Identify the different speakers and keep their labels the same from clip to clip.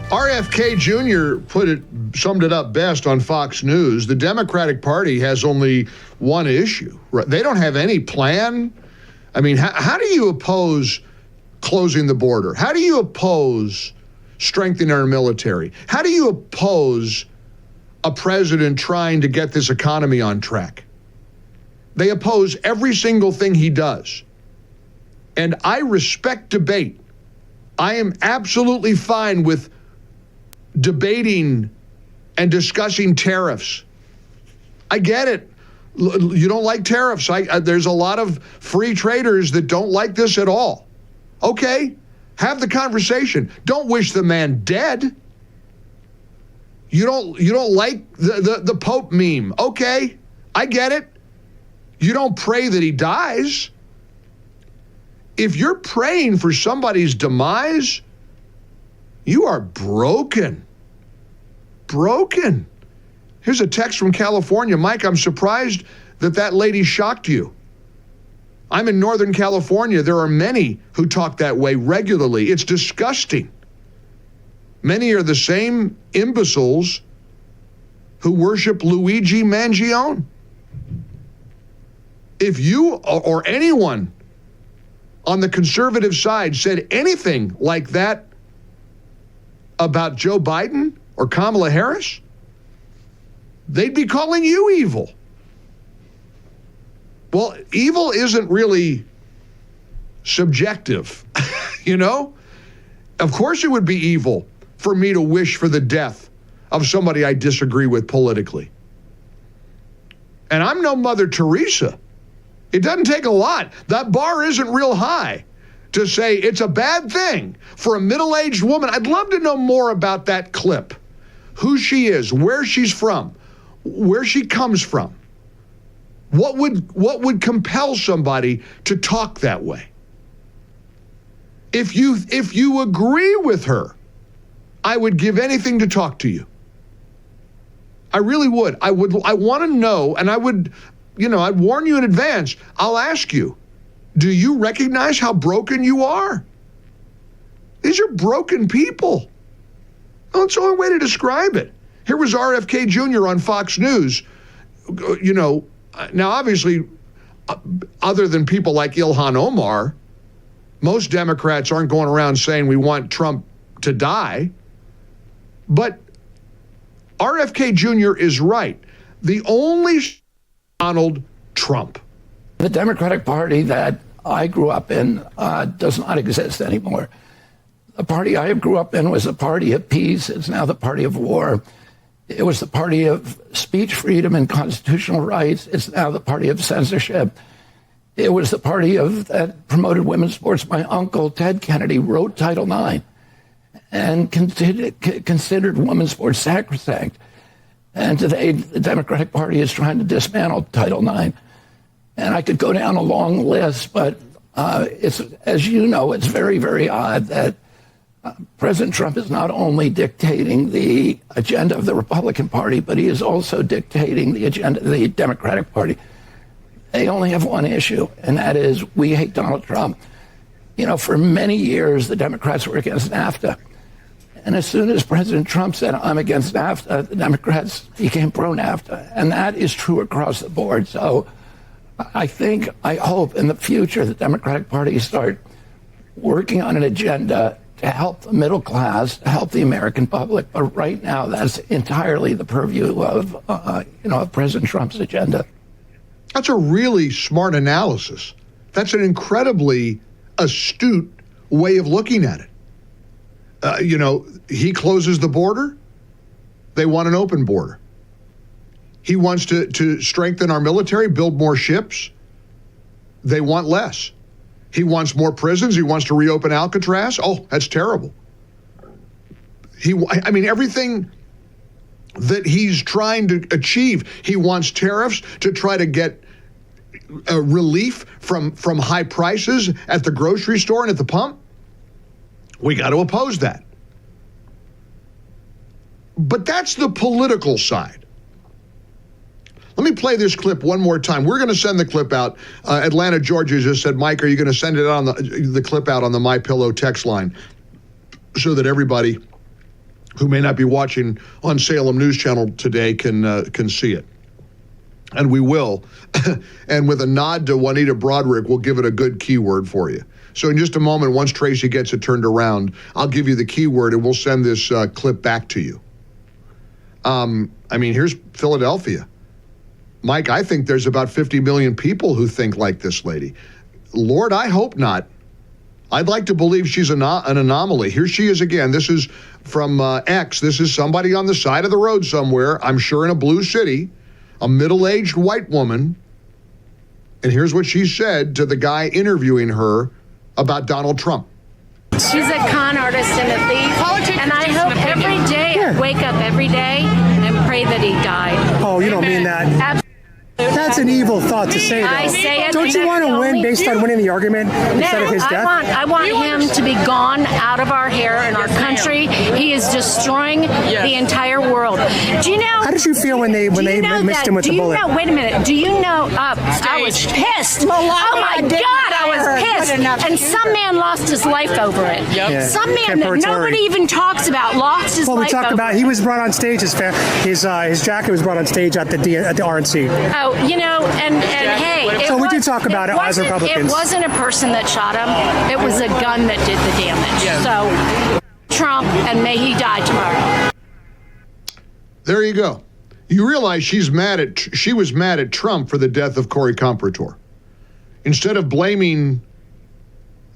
Speaker 1: RFK Jr. summed it up best on Fox News. The Democratic Party has only one issue. Right? They don't have any plan. I mean, how do you oppose closing the border? How do you oppose strengthening our military? How do you oppose a president trying to get this economy on track? They oppose every single thing he does. And I respect debate. I am absolutely fine with debating and discussing tariffs. I get it. You don't like tariffs. There's a lot of free traders that don't like this at all. Okay, have the conversation. Don't wish the man dead. You don't like the Pope meme. Okay, I get it. You don't pray that he dies. If you're praying for somebody's demise, you are broken. Broken. Here's a text from California. Mike, I'm surprised that lady shocked you. I'm in Northern California. There are many who talk that way regularly. It's disgusting. Many are the same imbeciles who worship Luigi Mangione. If you or anyone on the conservative side said anything like that about Joe Biden or Kamala Harris, they'd be calling you evil. Well, evil isn't really subjective, you know? Of course it would be evil for me to wish for the death of somebody I disagree with politically. And I'm no Mother Teresa. It doesn't take a lot. That bar isn't real high to say it's a bad thing for a middle-aged woman. I'd love to know more about that clip. Who she is, where she's from, where she comes from. What would compel somebody to talk that way? If you agree with her, I would give anything to talk to you. I really would. I want to know, and I'd warn you in advance. I'll ask you, do you recognize how broken you are? These are broken people. Well, it's the only way to describe it. Here was RFK Jr. on Fox News. Now obviously, other than people like Ilhan Omar, most Democrats aren't going around saying we want Trump to die. But RFK Jr. is right. The only Donald Trump.
Speaker 2: The Democratic Party that I grew up in does not exist anymore. The party I grew up in was a party of peace. It's now the party of war. It was the party of speech freedom and constitutional rights. It's now the party of censorship. It was the party that promoted women's sports. My uncle, Ted Kennedy, wrote Title IX and considered women's sports sacrosanct. And today, the Democratic Party is trying to dismantle Title IX. And I could go down a long list, but it's, as you know, it's very, very odd that President Trump is not only dictating the agenda of the Republican Party, but he is also dictating the agenda of the Democratic Party. They only have one issue, and that is we hate Donald Trump. For many years, the Democrats were against NAFTA. And as soon as President Trump said, I'm against NAFTA, the Democrats became pro-NAFTA. And that is true across the board. So I hope in the future the Democratic Party start working on an agenda to help the middle class, to help the American public. But right now, that's entirely the purview of President Trump's agenda.
Speaker 1: That's a really smart analysis. That's an incredibly astute way of looking at it. He closes the border. They want an open border. He wants to strengthen our military, build more ships. They want less. He wants more prisons. He wants to reopen Alcatraz. Oh, that's terrible. Everything that he's trying to achieve. He wants tariffs to try to get relief from high prices at the grocery store and at the pump. We got to oppose that. But that's the political side. Let me play this clip one more time. We're going to send the clip out. Atlanta, Georgia just said, Mike, are you going to send it on the clip out on the MyPillow text line so that everybody who may not be watching on Salem News Channel today can see it. And we will. And with a nod to Juanita Broderick, we'll give it a good keyword for you. So in just a moment, once Tracy gets it turned around, I'll give you the keyword and we'll send this clip back to you. Here's Philadelphia. Mike, I think there's about 50 million people who think like this lady. Lord, I hope not. I'd like to believe she's an anomaly. Here she is again. This is from X. This is somebody on the side of the road somewhere, I'm sure in a blue city, a middle-aged white woman. And here's what she said to the guy interviewing her about Donald Trump.
Speaker 3: She's a con artist and a thief, and I hope every day, I wake up every day and pray that he died.
Speaker 4: Oh, you don't mean that.
Speaker 3: Absolutely.
Speaker 4: That's an evil thought to say, though.
Speaker 3: I say it.
Speaker 4: Don't you want to win based on winning the argument instead of his death?
Speaker 3: I want him to be gone out of our hair and our country. He is destroying the entire world. Do you know?
Speaker 4: How did you feel when they missed him with the bullet?
Speaker 3: Wait a minute. Do you know? I was pissed. Oh my God, I was pissed. And some man lost his life over it.
Speaker 4: Yeah.
Speaker 3: Some man that nobody even talks about lost his life.
Speaker 4: Well, we talked about. He was brought on stage. His jacket was brought on stage at the RNC.
Speaker 3: Oh, and hey.
Speaker 4: So we do talk about it as Republicans.
Speaker 3: It wasn't a person that shot him. It was a gun that did the damage. So, Trump, and may he die tomorrow.
Speaker 1: There you go. You realize she was mad at Trump for the death of Corey Comprator. Instead of blaming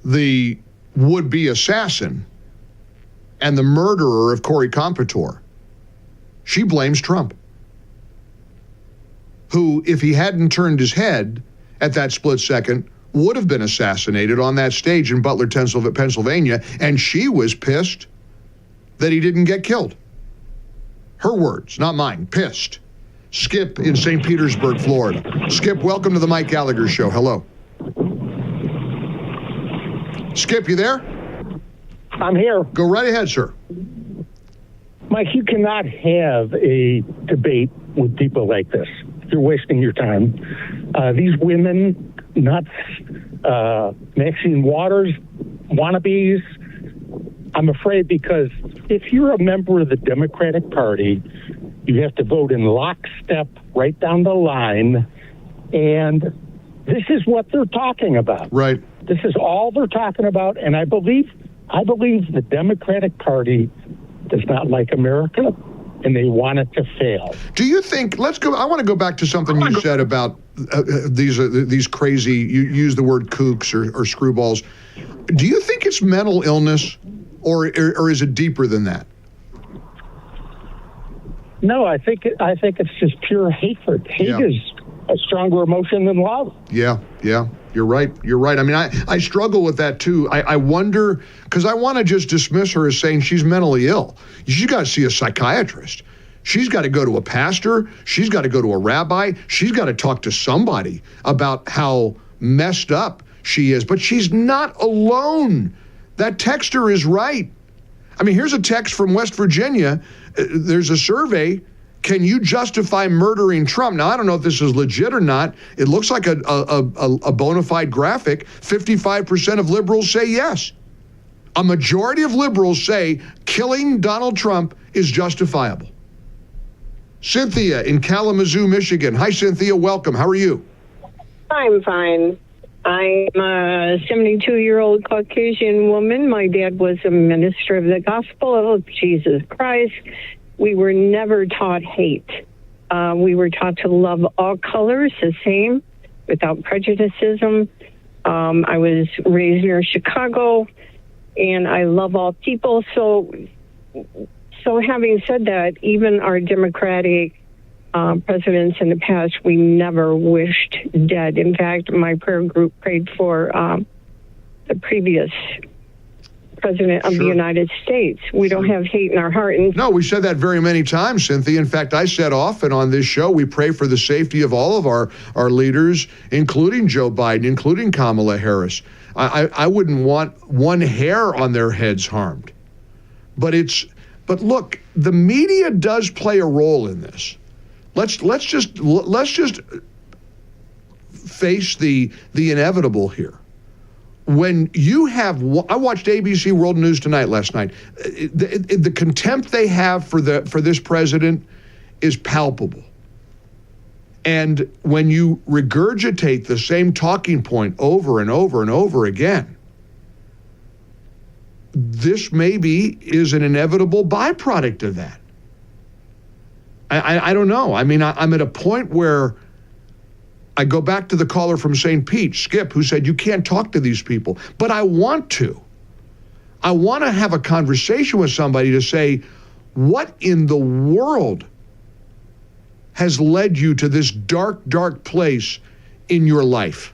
Speaker 1: the would-be assassin and the murderer of Corey Comprator, she blames Trump, who, if he hadn't turned his head at that split second, would have been assassinated on that stage in Butler, Pennsylvania, and she was pissed that he didn't get killed. Her words, not mine, pissed. Skip in St. Petersburg, Florida. Skip, welcome to the Mike Gallagher Show. Hello. Skip, you there?
Speaker 5: I'm here.
Speaker 1: Go right ahead, sir.
Speaker 5: Mike, you cannot have a debate with people like this. You're wasting your time. These women, nuts, Maxine Waters, wannabes. I'm afraid because if you're a member of the Democratic Party, you have to vote in lockstep right down the line. And this is what they're talking about.
Speaker 1: Right.
Speaker 5: This is all they're talking about. And I believe the Democratic Party does not like America, and they want it to fail.
Speaker 1: Do you think, I want to go back to something you said about these crazy, you use the word kooks or screwballs. Do you think it's mental illness, or is it deeper than that?
Speaker 5: No, I think it's just pure hatred. Hate is a stronger emotion than love.
Speaker 1: Yeah. You're right. I mean, I struggle with that too. I wonder, because I want to just dismiss her as saying she's mentally ill. She's got to see a psychiatrist. She's got to go to a pastor. She's got to go to a rabbi. She's got to talk to somebody about how messed up she is. But she's not alone. That texter is right. I mean, here's a text from West Virginia. There's a survey. Can you justify murdering Trump? Now, I don't know if this is legit or not. It looks like a bona fide graphic. 55% of liberals say yes. A majority of liberals say killing Donald Trump is justifiable. Cynthia in Kalamazoo, Michigan. Hi, Cynthia. Welcome. How are you?
Speaker 6: I'm fine. I'm a 72-year-old Caucasian woman. My dad was a minister of the gospel of Jesus Christ. We were never taught hate. We were taught to love all colors the same, without prejudicism. I was raised near Chicago, and I love all people. So having said that, even our Democratic presidents in the past, we never wished dead. In fact, my prayer group prayed for the previous president of the United States. We don't have hate in our heart.
Speaker 1: No, we said that very many times, Cynthia. In fact, I said often on this show, we pray for the safety of all of our leaders, including Joe Biden, including Kamala Harris. I wouldn't want one hair on their heads harmed. But look, the media does play a role in this. Let's just face the inevitable here. when you have, I watched ABC World News Tonight last night. The contempt they have for this president is palpable. And when you regurgitate the same talking point over and over and over again, this maybe is an inevitable byproduct of that. I don't know. I mean, I'm at a point where I go back to the caller from St. Pete, Skip, who said, you can't talk to these people. But I want to. I want to have a conversation with somebody to say, what in the world has led you to this dark, dark place in your life?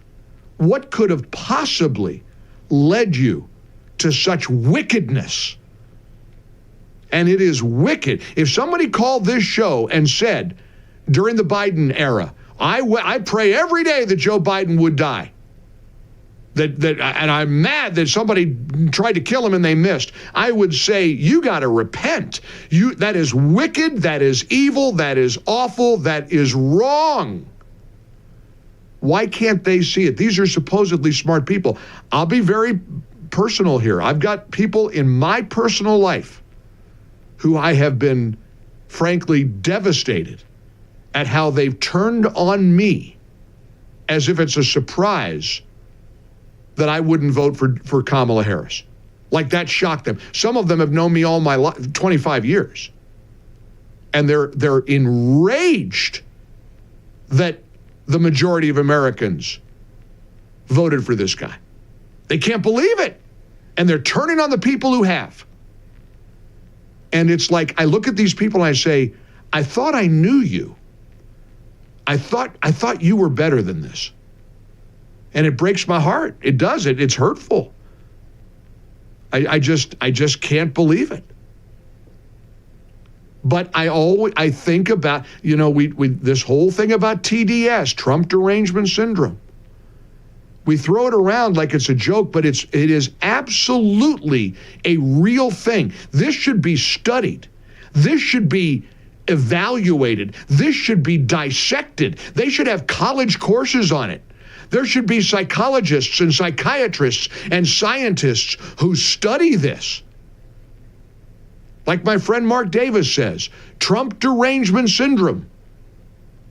Speaker 1: What could have possibly led you to such wickedness? And it is wicked. If somebody called this show and said, during the Biden era, I pray every day that Joe Biden would die, and I'm mad that somebody tried to kill him and they missed, I would say, you got to repent. That is wicked, that is evil, that is awful, that is wrong. Why can't they see it? These are supposedly smart people. I'll be very personal here. I've got people in my personal life who I have been, frankly, devastated at how they've turned on me as if it's a surprise that I wouldn't vote for Kamala Harris. Like that shocked them. Some of them have known me all my life, 25 years. And they're enraged that the majority of Americans voted for this guy. They can't believe it. And they're turning on the people who have. And it's like, I look at these people and I say, I thought I knew you. I thought you were better than this. And it breaks my heart. It does. It's hurtful. I just can't believe it. But I think about, we this whole thing about TDS, Trump Derangement Syndrome. We throw it around like it's a joke, but it is absolutely a real thing. This should be studied. This should be evaluated. This should be dissected. They should have college courses on it. There should be psychologists and psychiatrists and scientists who study this. Like my friend Mark Davis says, Trump Derangement Syndrome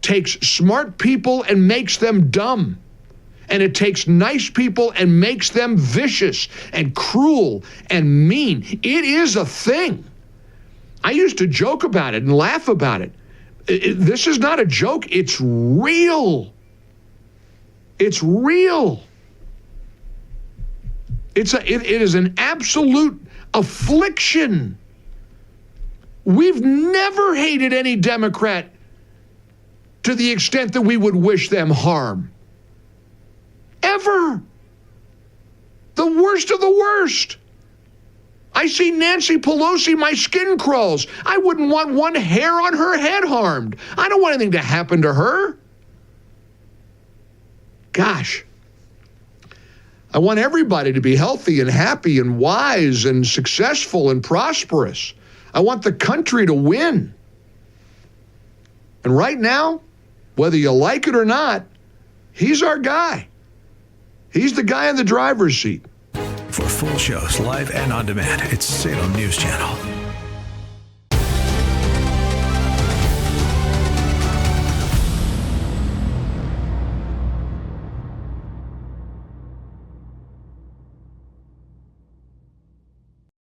Speaker 1: takes smart people and makes them dumb. And it takes nice people and makes them vicious and cruel and mean. It is a thing. I used to joke about it and laugh about it. This is not a joke. It's real. It's real. It is an absolute affliction. We've never hated any Democrat to the extent that we would wish them harm. Ever. The worst of the worst. I see Nancy Pelosi, my skin crawls. I wouldn't want one hair on her head harmed. I don't want anything to happen to her. Gosh. I want everybody to be healthy and happy and wise and successful and prosperous. I want the country to win. And right now, whether you like it or not, he's our guy. He's the guy in the driver's seat.
Speaker 7: For full shows, live and on demand, it's Salem News Channel.